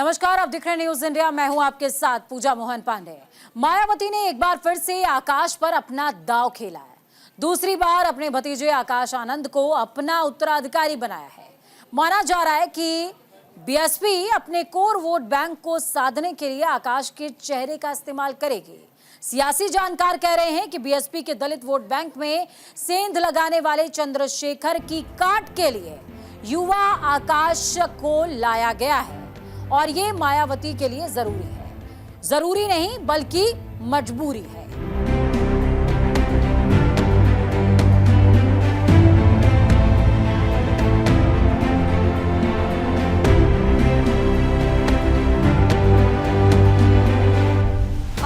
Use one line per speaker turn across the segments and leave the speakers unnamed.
नमस्कार, आप दिख रहे हैं न्यूज इंडिया। मैं हूं आपके साथ पूजा मोहन पांडे। मायावती ने एक बार फिर से आकाश पर अपना दांव खेला है। दूसरी बार अपने भतीजे आकाश आनंद को अपना उत्तराधिकारी बनाया है। माना जा रहा है कि बीएसपी अपने कोर वोट बैंक को साधने के लिए आकाश के चेहरे का इस्तेमाल करेगी। सियासी जानकार कह रहे हैं कि बीएसपी के दलित वोट बैंक में सेंध लगाने वाले चंद्रशेखर की काट के लिए युवा आकाश को लाया गया है और ये मायावती के लिए जरूरी है। जरूरी नहीं बल्कि मजबूरी है।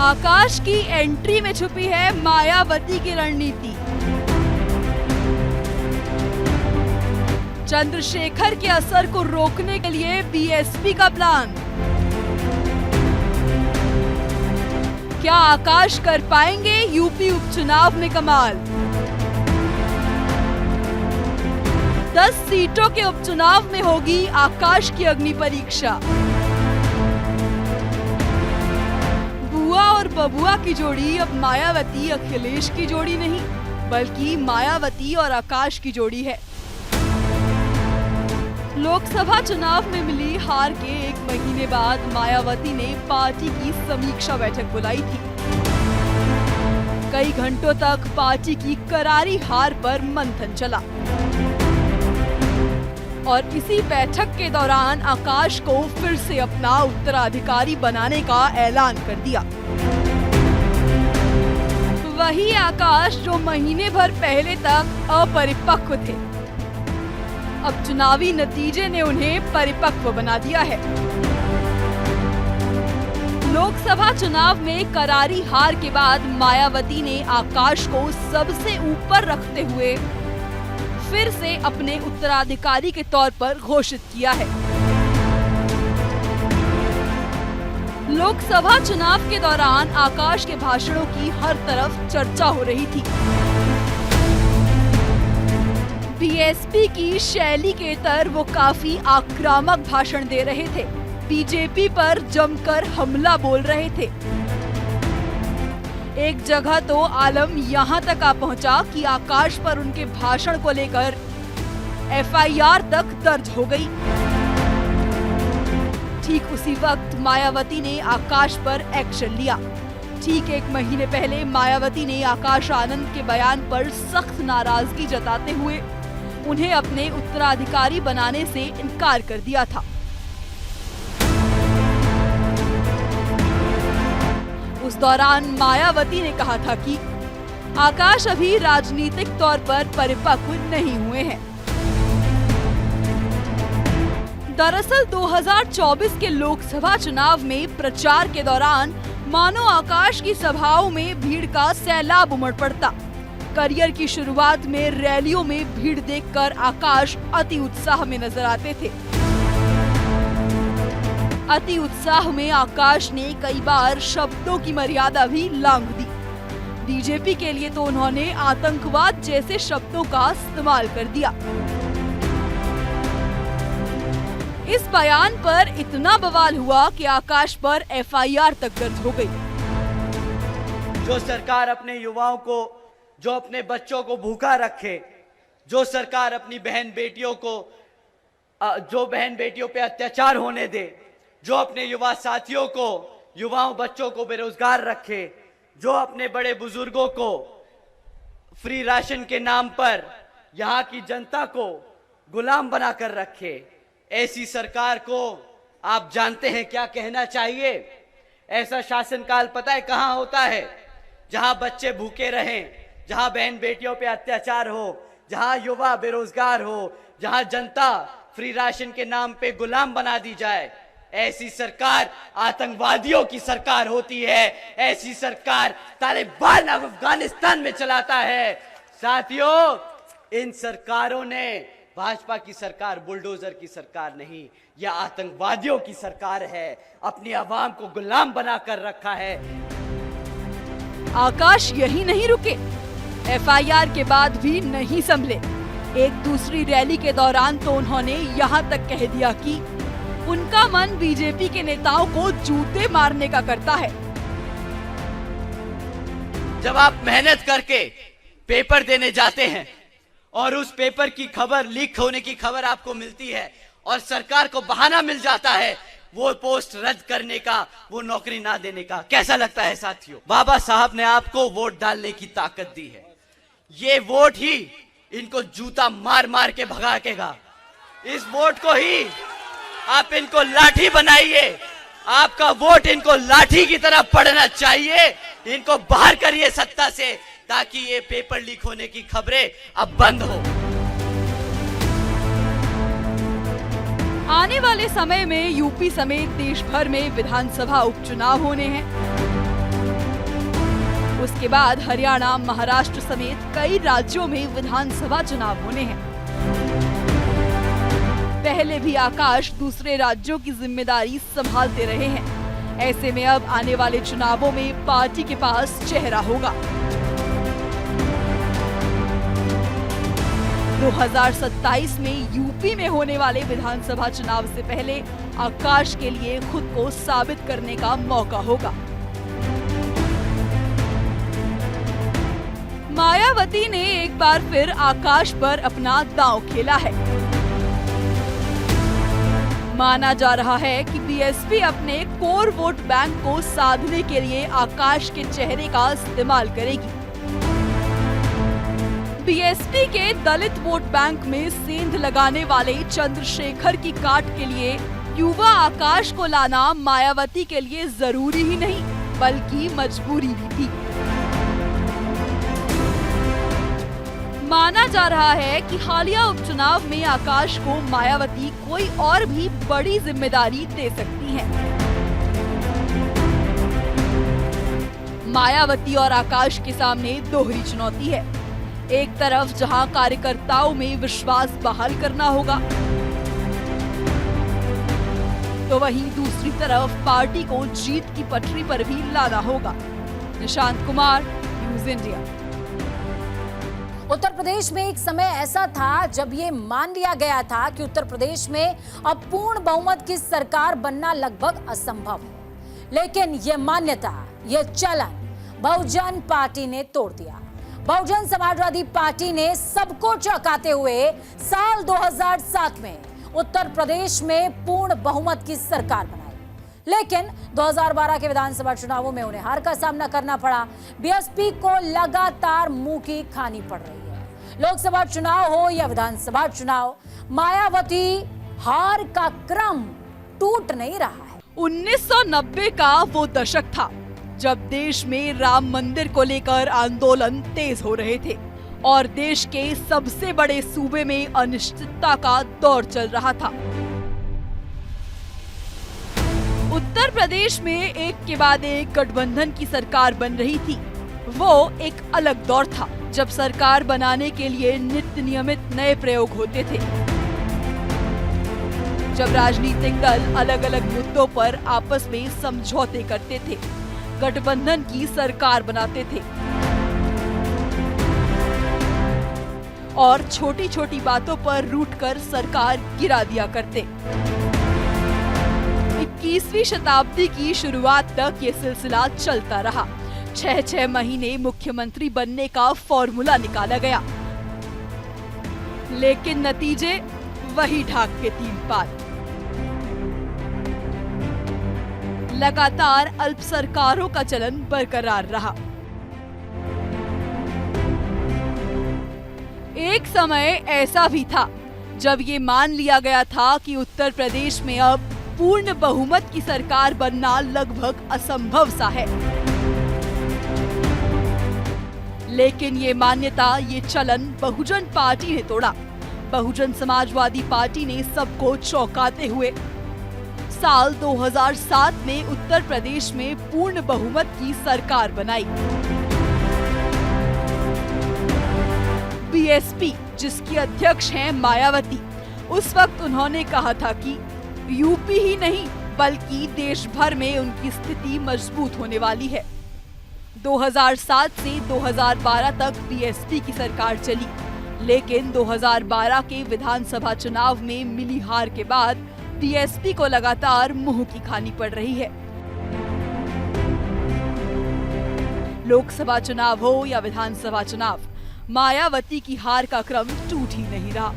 आकाश की एंट्री में छुपी है मायावती की रणनीति। चंद्रशेखर के असर को रोकने के लिए बीएसपी का प्लान। क्या आकाश कर पाएंगे यूपी उपचुनाव में कमाल? 10 सीटों के उपचुनाव में होगी आकाश की अग्नि परीक्षा। बुआ और बबुआ की जोड़ी अब मायावती अखिलेश की जोड़ी नहीं, बल्कि मायावती और आकाश की जोड़ी है। लोकसभा चुनाव में मिली हार के 1 महीने बाद मायावती ने पार्टी की समीक्षा बैठक बुलाई थी। कई घंटों तक पार्टी की करारी हार पर मंथन चला और इसी बैठक के दौरान आकाश को फिर से अपना उत्तराधिकारी बनाने का ऐलान कर दिया। वही आकाश जो महीने भर पहले तक अपरिपक्व थे, अब चुनावी नतीजे ने उन्हें परिपक्व बना दिया है। लोकसभा चुनाव में करारी हार के बाद मायावती ने आकाश को सबसे ऊपर रखते हुए फिर से अपने उत्तराधिकारी के तौर पर घोषित किया है। लोकसभा चुनाव के दौरान आकाश के भाषणों की हर तरफ चर्चा हो रही थी। बीएसपी की शैली के तर वो काफी आक्रामक भाषण दे रहे थे। बीजेपी पर जमकर हमला बोल रहे थे। एक जगह तो आलम यहाँ तक आ पहुंचा कि आकाश पर उनके भाषण को लेकर एफआईआर तक दर्ज हो गई। ठीक उसी वक्त मायावती ने आकाश पर एक्शन लिया। ठीक 1 महीने पहले मायावती ने आकाश आनंद के बयान पर सख्त नाराजगी जताते हुए उन्हें अपने उत्तराधिकारी बनाने से इनकार कर दिया था। उस दौरान मायावती ने कहा था कि आकाश अभी राजनीतिक तौर पर परिपक्व नहीं हुए हैं। दरअसल 2024 के लोकसभा चुनाव में प्रचार के दौरान मानो आकाश की सभाओं में भीड़ का सैलाब उमड़ पड़ता। करियर की शुरुआत में रैलियों में भीड़ देखकर आकाश अति उत्साह में नजर आते थे। अति उत्साह में आकाश ने कई बार शब्दों की मर्यादा भी लांघ दी। बीजेपी के लिए तो उन्होंने आतंकवाद जैसे शब्दों का इस्तेमाल कर दिया। इस बयान पर इतना बवाल हुआ कि आकाश पर एफआईआर तक दर्ज हो गई।
जो सरकार अपने युवाओं को, जो अपने बच्चों को भूखा रखे, जो सरकार अपनी बहन बेटियों को, जो बहन बेटियों पे अत्याचार होने दे, जो अपने युवा साथियों को, युवाओं बच्चों को बेरोजगार रखे, जो अपने बड़े बुजुर्गों को फ्री राशन के नाम पर यहाँ की जनता को गुलाम बनाकर रखे, ऐसी सरकार को आप जानते हैं क्या कहना चाहिए? ऐसा शासनकाल पता है कहाँ होता है? जहाँ बच्चे भूखे रहें, जहाँ बहन बेटियों पे अत्याचार हो, जहाँ युवा बेरोजगार हो, जहाँ जनता फ्री राशन के नाम पे गुलाम बना दी जाए, ऐसी सरकार आतंकवादियों की सरकार होती है। ऐसी सरकार तालिबान अफगानिस्तान में चलाता है। साथियों, इन सरकारों ने, भाजपा की सरकार बुलडोजर की सरकार नहीं, यह आतंकवादियों की सरकार है। अपनी आवाम को गुलाम बनाकर रखा है।
आकाश यही नहीं रुके, एफआईआर के बाद भी नहीं संभले। एक दूसरी रैली के दौरान तो उन्होंने यहाँ तक कह दिया कि उनका मन बीजेपी के नेताओं को जूते मारने का करता है।
जब आप मेहनत करके पेपर देने जाते हैं और उस पेपर की खबर, लीक होने की खबर आपको मिलती है और सरकार को बहाना मिल जाता है वो पोस्ट रद्द करने का, वो नौकरी ना देने का, कैसा लगता है साथियों? बाबा साहब ने आपको वोट डालने की ताकत दी है। ये वोट ही इनको जूता मार मार के भगाएगा। इस वोट को ही आप इनको लाठी बनाइए। आपका वोट इनको लाठी की तरह पड़ना चाहिए। इनको बाहर करिए सत्ता से, ताकि ये पेपर लीक होने की खबरें अब बंद हो।
आने वाले समय में यूपी समेत देश भर में विधानसभा उपचुनाव होने हैं। उसके बाद हरियाणा, महाराष्ट्र समेत कई राज्यों में विधानसभा चुनाव होने हैं। पहले भी आकाश दूसरे राज्यों की जिम्मेदारी संभालते रहे हैं। ऐसे में अब आने वाले चुनावों में पार्टी के पास चेहरा होगा। 2027 में यूपी में होने वाले विधानसभा चुनाव से पहले आकाश के लिए खुद को साबित करने का मौका होगा। मायावती ने एक बार फिर आकाश पर अपना दांव खेला है। माना जा रहा है कि बीएसपी अपने कोर वोट बैंक को साधने के लिए आकाश के चेहरे का इस्तेमाल करेगी। बीएसपी के दलित वोट बैंक में सेंध लगाने वाले चंद्रशेखर की काट के लिए युवा आकाश को लाना मायावती के लिए जरूरी ही नहीं बल्कि मजबूरी भी थी। माना जा रहा है कि हालिया उपचुनाव में आकाश को मायावती कोई और भी बड़ी जिम्मेदारी दे सकती हैं। मायावती और आकाश के सामने दोहरी चुनौती है। एक तरफ जहां कार्यकर्ताओं में विश्वास बहाल करना होगा, तो वहीं दूसरी तरफ पार्टी को जीत की पटरी पर भी लाना होगा। Nishant Kumar, news India.
उत्तर प्रदेश में एक समय ऐसा था जब ये मान लिया गया था कि उत्तर प्रदेश में अब पूर्ण बहुमत की सरकार बनना लगभग असंभव है। लेकिन ये मान्यता, ये चलन बहुजन पार्टी ने तोड़ दिया। बहुजन समाजवादी पार्टी ने सबको चौंकाते हुए साल 2007 में उत्तर प्रदेश में पूर्ण बहुमत की सरकार बनाई। लेकिन 2012 के विधानसभा चुनावों में उन्हें हार का सामना करना पड़ा। बीएसपी को लगातार मुंह की खानी पड़ रही है। लोकसभा चुनाव हो या विधानसभा चुनाव, मायावती हार का क्रम टूट नहीं रहा है।
1990 का वो दशक था जब देश में राम मंदिर को लेकर आंदोलन तेज हो रहे थे और देश के सबसे बड़े सूबे में अनिश्चितता का दौर चल रहा था। उत्तर प्रदेश में एक के बाद एक गठबंधन की सरकार बन रही थी। वो एक अलग दौर था जब सरकार बनाने के लिए नित्य नियमित नए प्रयोग होते थे, जब राजनीतिक दल अलग अलग मुद्दों पर आपस में समझौते करते थे, गठबंधन की सरकार बनाते थे और छोटी छोटी बातों पर रूठकर सरकार गिरा दिया करते। 21वीं शताब्दी की शुरुआत तक ये सिलसिला चलता रहा। 6 महीने मुख्यमंत्री बनने का फॉर्मूला निकाला गया, लेकिन नतीजे वही ढाक के 3 पात। लगातार अल्प सरकारों का चलन बरकरार रहा। एक समय ऐसा भी था जब ये मान लिया गया था कि उत्तर प्रदेश में अब पूर्ण बहुमत की सरकार बनना लगभग असंभव सा है। लेकिन ये मान्यता, ये चलन बहुजन पार्टी ने तोड़ा। बहुजन समाजवादी पार्टी ने सबको चौंकाते हुए साल 2007 में उत्तर प्रदेश में पूर्ण बहुमत की सरकार बनाई। बीएसपी, जिसकी अध्यक्ष हैं मायावती, उस वक्त उन्होंने कहा था कि यूपी ही नहीं बल्कि देश भर में उनकी स्थिति मजबूत होने वाली है। 2007 से 2012 तक बीएसपी की सरकार चली, लेकिन 2012 के विधानसभा चुनाव में मिली हार के बाद बीएसपी को लगातार मुंह की खानी पड़ रही है। लोकसभा चुनाव हो या विधानसभा चुनाव, मायावती की हार का क्रम टूट ही नहीं रहा।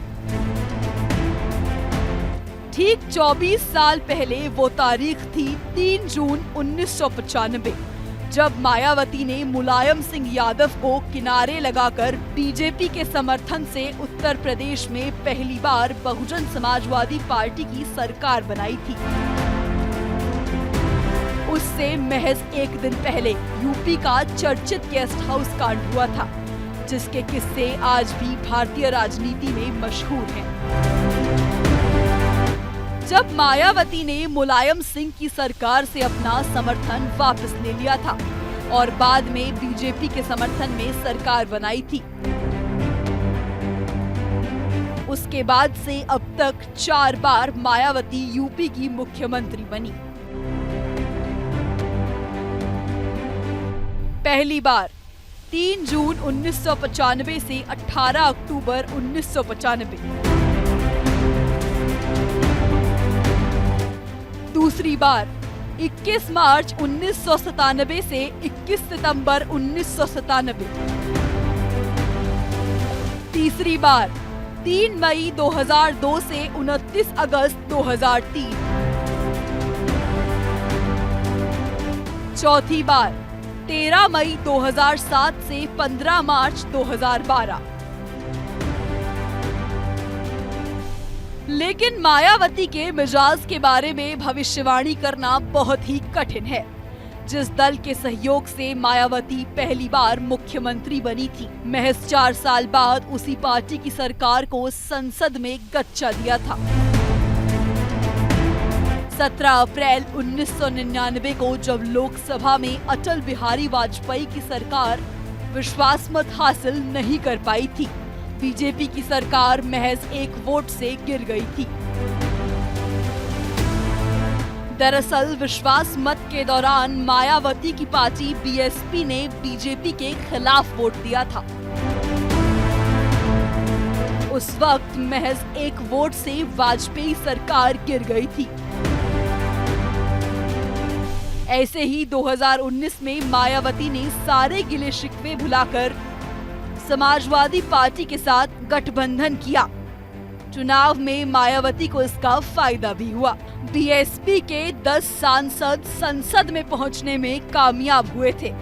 ठीक 24 साल पहले वो तारीख थी 3 जून 1995, जब मायावती ने मुलायम सिंह यादव को किनारे लगाकर बीजेपी के समर्थन से उत्तर प्रदेश में पहली बार बहुजन समाजवादी पार्टी की सरकार बनाई थी। उससे महज एक दिन पहले यूपी का चर्चित गेस्ट हाउस कांड हुआ था, जिसके किस्से आज भी भारतीय राजनीति में मशहूर हैं। जब मायावती ने मुलायम सिंह की सरकार से अपना समर्थन वापस ले लिया था और बाद में बीजेपी के समर्थन में सरकार बनाई थी, उसके बाद से अब तक 4 बार मायावती यूपी की मुख्यमंत्री बनी। पहली बार 3 जून 1995 से 18 अक्टूबर 1995। दूसरी बार 21 मार्च 1997 से 21 सितंबर 1997। तीसरी बार 3 मई 2002 से 29 अगस्त 2003। चौथी बार 13 मई 2007 से 15 मार्च 2012। लेकिन मायावती के मिजाज के बारे में भविष्यवाणी करना बहुत ही कठिन है। जिस दल के सहयोग से मायावती पहली बार मुख्यमंत्री बनी थी, महज 4 साल बाद उसी पार्टी की सरकार को संसद में गच्चा दिया था। 17 अप्रैल 1999 को जब लोकसभा में अटल बिहारी वाजपेयी की सरकार विश्वास मत हासिल नहीं कर पाई थी, बीजेपी की सरकार महज 1 वोट से गिर गई थी। दरअसल विश्वास मत के दौरान मायावती की पार्टी बीएसपी ने बीजेपी के खिलाफ वोट दिया था। उस वक्त महज 1 वोट से वाजपेयी सरकार गिर गई थी। ऐसे ही 2019 में मायावती ने सारे गिले शिकवे भुलाकर समाजवादी पार्टी के साथ गठबंधन किया। चुनाव में मायावती को इसका फायदा भी हुआ। बीएसपी के 10 सांसद संसद में पहुंचने में कामयाब हुए थे।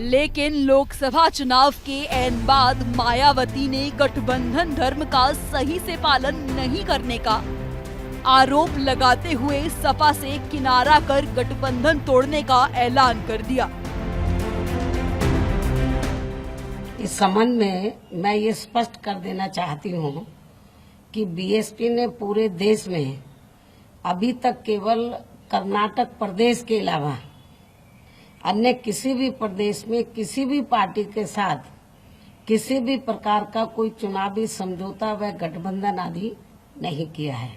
लेकिन लोकसभा चुनाव के ऐन बाद मायावती ने गठबंधन धर्म का सही से पालन नहीं करने का आरोप लगाते हुए सपा से किनारा कर गठबंधन तोड़ने का ऐलान कर दिया।
इस संबंध में मैं ये स्पष्ट कर देना चाहती हूँ कि बीएसपी ने पूरे देश में अभी तक केवल कर्नाटक प्रदेश के अलावा अन्य किसी भी प्रदेश में किसी भी पार्टी के साथ किसी भी प्रकार का कोई चुनावी समझौता व गठबंधन आदि नहीं किया है।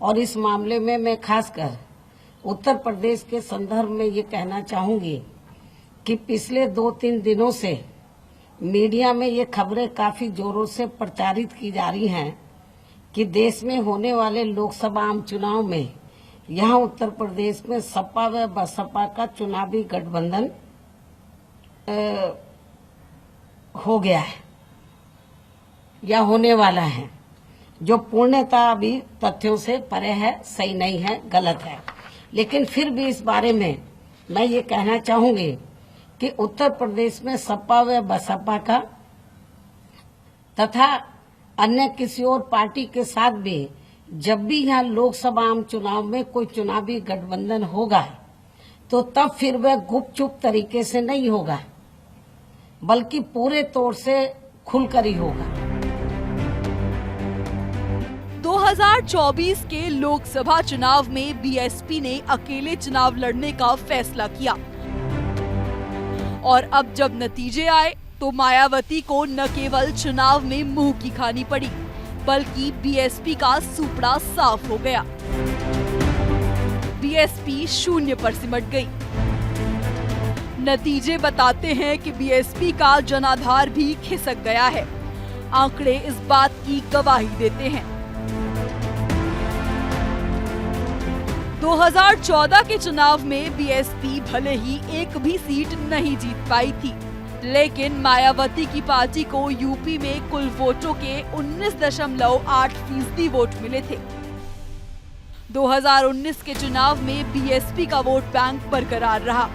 और इस मामले में मैं खासकर उत्तर प्रदेश के संदर्भ में ये कहना चाहूंगी कि पिछले 2-3 दिनों से मीडिया में ये खबरें काफी जोरों से प्रचारित की जा रही हैं कि देश में होने वाले लोकसभा आम चुनाव में यहाँ उत्तर प्रदेश में सपा व बसपा का चुनावी गठबंधन हो गया है या होने वाला है, जो पूर्णतः अभी तथ्यों से परे है, सही नहीं है, गलत है। लेकिन फिर भी इस बारे में मैं ये कहना चाहूंगी कि उत्तर प्रदेश में सपा व बसपा का तथा अन्य किसी और पार्टी के साथ भी जब भी यहाँ लोकसभा आम चुनाव में कोई चुनावी गठबंधन होगा तो तब फिर वह गुपचुप तरीके से नहीं होगा, बल्कि पूरे तौर से खुलकर ही होगा।
2024 के लोकसभा चुनाव में बीएसपी ने अकेले चुनाव लड़ने का फैसला किया और अब जब नतीजे आए तो मायावती को न केवल चुनाव में मुंह की खानी पड़ी, बल्कि बीएसपी का सुपड़ा साफ हो गया। बीएसपी शून्य पर सिमट गई। नतीजे बताते हैं कि बीएसपी का जनाधार भी खिसक गया है। आंकड़े इस बात की गवाही देते हैं। 2014 के चुनाव में बीएसपी भले ही एक भी सीट नहीं जीत पाई थी, लेकिन मायावती की पार्टी को यूपी में कुल वोटों के 19.8% वोट मिले थे। 2019 के चुनाव में बीएसपी का वोट बैंक बरकरार रहा।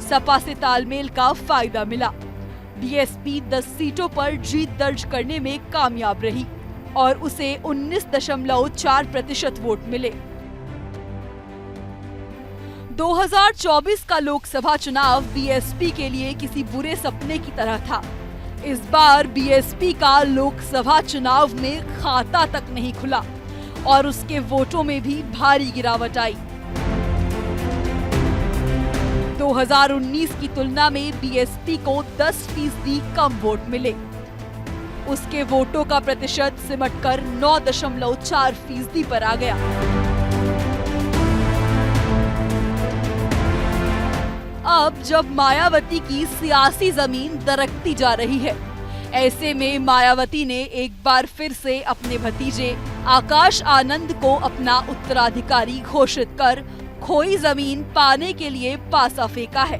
सपा से तालमेल का फायदा मिला। बीएसपी 10 सीटों पर जीत दर्ज करने में कामयाब रही और उसे 19.4% वोट मिले। 2024 का लोकसभा चुनाव बीएसपी के लिए किसी बुरे सपने की तरह था। इस बार बीएसपी का लोकसभा चुनाव में खाता तक नहीं खुला और उसके वोटों में भी भारी गिरावट आई। 2019 की तुलना में बीएसपी को 10% कम वोट मिले। उसके वोटों का प्रतिशत सिमटकर 9.4% पर आ गया। अब जब मायावती की सियासी जमीन दरकती जा रही है, ऐसे में मायावती ने एक बार फिर से अपने भतीजे आकाश आनंद को अपना उत्तराधिकारी घोषित कर खोई जमीन पाने के लिए पासा फेंका है।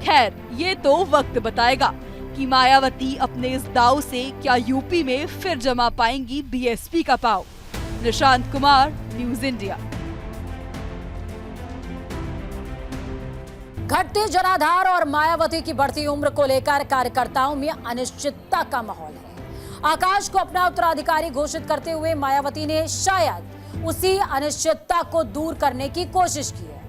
खैर, ये तो वक्त बताएगा कि मायावती अपने इस दाव से क्या यूपी में फिर जमा पाएंगी बीएसपी का पांव। Nishant Kumar, news India.
घटते जनाधार और मायावती की बढ़ती उम्र को लेकर कार्यकर्ताओं में अनिश्चितता का माहौल है। आकाश को अपना उत्तराधिकारी घोषित करते हुए मायावती ने शायद उसी अनिश्चितता को दूर करने की कोशिश की है।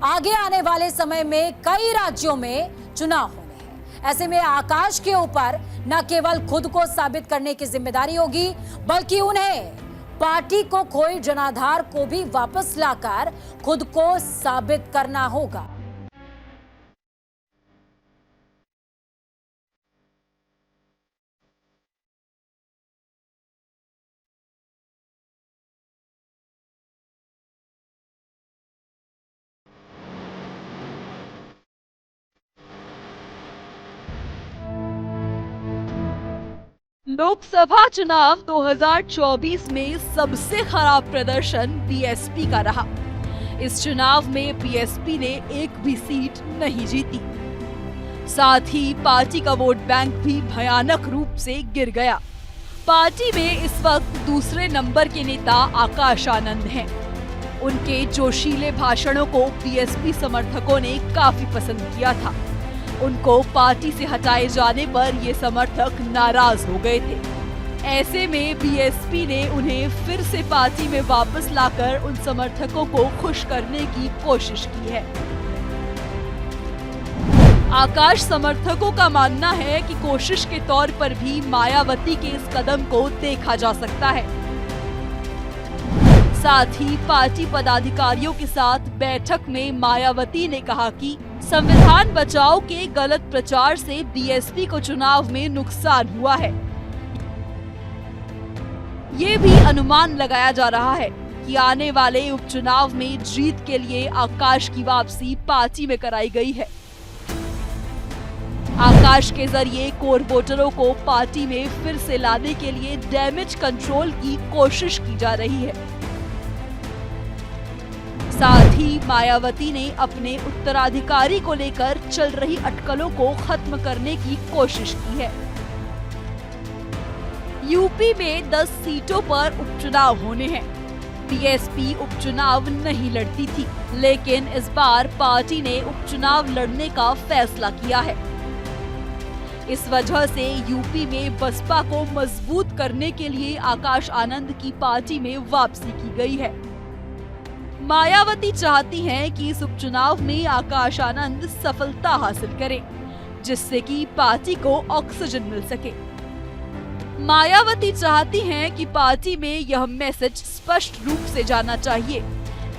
आगे आने वाले समय में कई राज्यों में चुनाव होने हैं। ऐसे में आकाश के ऊपर न केवल खुद को साबित करने की जिम्मेदारी होगी, बल्कि उन्हें पार्टी को खोए जनाधार को भी वापस लाकर खुद को साबित करना होगा।
लोकसभा चुनाव 2024 में सबसे खराब प्रदर्शन बीएसपी का रहा। इस चुनाव में बीएसपी ने एक भी सीट नहीं जीती। साथ ही पार्टी का वोट बैंक भी भयानक रूप से गिर गया। पार्टी में इस वक्त दूसरे नंबर के नेता आकाश आनंद हैं। उनके जोशीले भाषणों को बीएसपी समर्थकों ने काफी पसंद किया था। उनको पार्टी से हटाए जाने पर ये समर्थक नाराज हो गए थे। ऐसे में बीएसपी ने उन्हें फिर से पार्टी में वापस लाकर उन समर्थकों को खुश करने की कोशिश की है। आकाश समर्थकों का मानना है कि कोशिश के तौर पर भी मायावती के इस कदम को देखा जा सकता है। साथ ही पार्टी पदाधिकारियों के साथ बैठक में मायावती ने कहा कि संविधान बचाओ के गलत प्रचार से बीएसपी को चुनाव में नुकसान हुआ है। ये भी अनुमान लगाया जा रहा है कि आने वाले उपचुनाव में जीत के लिए आकाश की वापसी पार्टी में कराई गई है। आकाश के जरिए कोर वोटरों को पार्टी में फिर से लाने के लिए डैमेज कंट्रोल की कोशिश की जा रही है। साथ ही मायावती ने अपने उत्तराधिकारी को लेकर चल रही अटकलों को खत्म करने की कोशिश की है। यूपी में 10 सीटों पर उपचुनाव होने हैं। बीएसपी उपचुनाव नहीं लड़ती थी, लेकिन इस बार पार्टी ने उपचुनाव लड़ने का फैसला किया है। इस वजह से यूपी में बसपा को मजबूत करने के लिए आकाश आनंद की पार्टी में वापसी की गई है। मायावती चाहती हैं कि इस उपचुनाव में आकाश आनंद सफलता हासिल करें, जिससे कि पार्टी को ऑक्सीजन मिल सके। मायावती चाहती हैं कि पार्टी में यह मैसेज स्पष्ट रूप से जाना चाहिए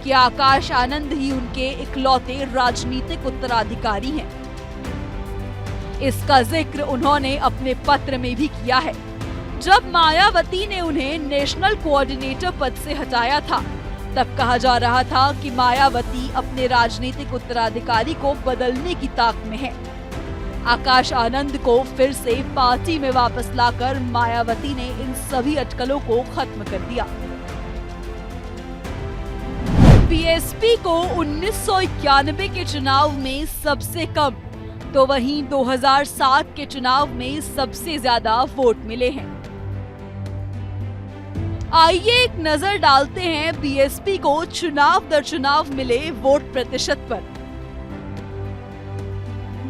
कि आकाश आनंद ही उनके इकलौते राजनीतिक उत्तराधिकारी हैं। इसका जिक्र उन्होंने अपने पत्र में भी किया है। जब मायावती ने उन्हें नेशनल कोऑर्डिनेटर पद से हटाया था, तब कहा जा रहा था कि मायावती अपने राजनीतिक उत्तराधिकारी को बदलने की ताक में है। आकाश आनंद को फिर से पार्टी में वापस लाकर मायावती ने इन सभी अटकलों को खत्म कर दिया। बीएसपी को 1991 के चुनाव में सबसे कम, तो वहीं 2007 के चुनाव में सबसे ज्यादा वोट मिले हैं। आइए एक नजर डालते हैं बीएसपी को चुनाव दर चुनाव मिले वोट प्रतिशत पर।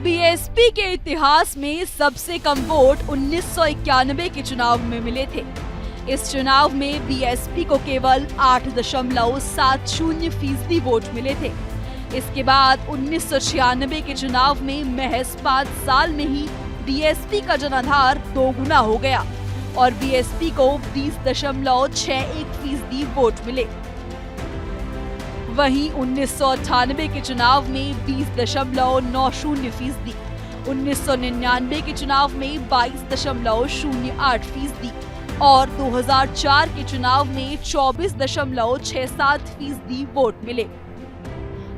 बीएसपी के इतिहास में सबसे कम वोट 1991 के चुनाव में मिले थे। इस चुनाव में बीएसपी को केवल 8.70% वोट मिले थे। इसके बाद 1996 के चुनाव में महज 5 साल में ही बीएसपी का जनाधार दोगुना हो गया और बीएसपी को 20.61% वोट मिले। वहीं 1998 के चुनाव में 20.90%, 1999 के चुनाव में 22.08% और 2004 के चुनाव में 24.67% वोट मिले।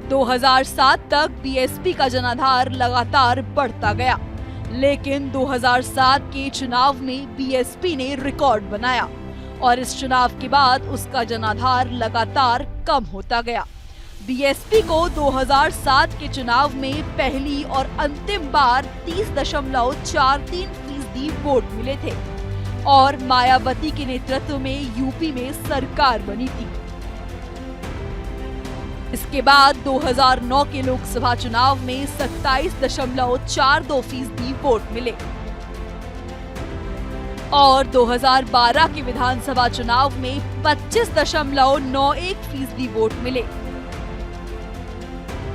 2007 तक बीएसपी का जनाधार लगातार बढ़ता गया, लेकिन 2007 के चुनाव में बीएसपी ने रिकॉर्ड बनाया और इस चुनाव के बाद उसका जनाधार लगातार कम होता गया। बीएसपी को 2007 के चुनाव में पहली और अंतिम बार 30.43% वोट मिले थे और मायावती के नेतृत्व में यूपी में सरकार बनी थी। इसके बाद 2009 के लोकसभा चुनाव में 27.42% वोट मिले और 2012 के विधानसभा चुनाव में 25.91% वोट मिले।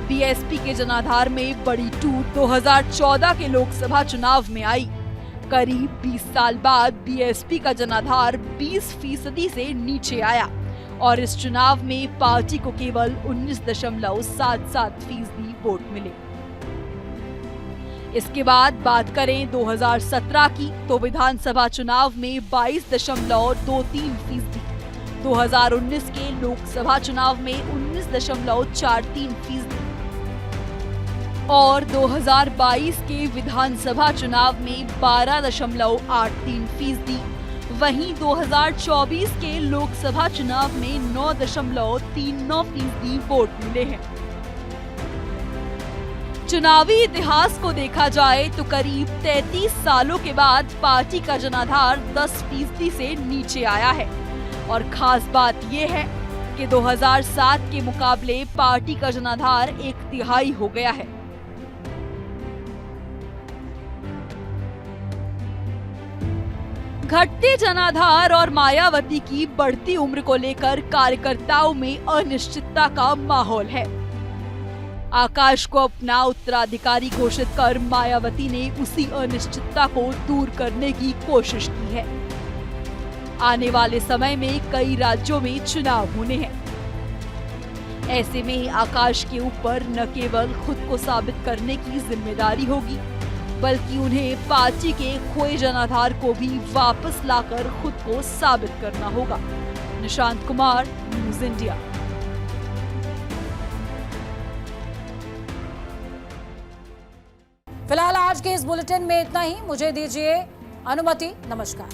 बीएसपी के जनाधार में बड़ी टूट 2014 के लोकसभा चुनाव में आई। करीब 20 साल बाद बीएसपी का जनाधार 20% से नीचे आया और इस चुनाव में पार्टी को केवल 19.77% वोट मिले। इसके बाद बात करें 2017 की, तो विधानसभा चुनाव में 22.23%, 2019 के लोकसभा चुनाव में 19.43% और 2022 के विधानसभा चुनाव में 12.83%। वहीं 2024 के लोकसभा चुनाव में 9.39% वोट मिले हैं। चुनावी इतिहास को देखा जाए तो करीब 33 सालों के बाद पार्टी का जनाधार 10% से नीचे आया है और खास बात यह है कि 2007 के मुकाबले पार्टी का जनाधार 1/3 हो गया है। घटते जनाधार और मायावती की बढ़ती उम्र को लेकर कार्यकर्ताओं में अनिश्चितता का माहौल है। आकाश को अपना उत्तराधिकारी घोषित कर मायावती ने उसी अनिश्चितता को दूर करने की कोशिश की है। आने वाले समय में कई राज्यों में चुनाव होने हैं। ऐसे में आकाश के ऊपर न केवल खुद को साबित करने की जिम्मेदारी होगी, बल्कि उन्हें पार्टी के खोए जनाधार को भी वापस लाकर खुद को साबित करना होगा। Nishant Kumar, news India.
फिलहाल आज के इस बुलेटिन में इतना ही। मुझे दीजिए अनुमति। नमस्कार।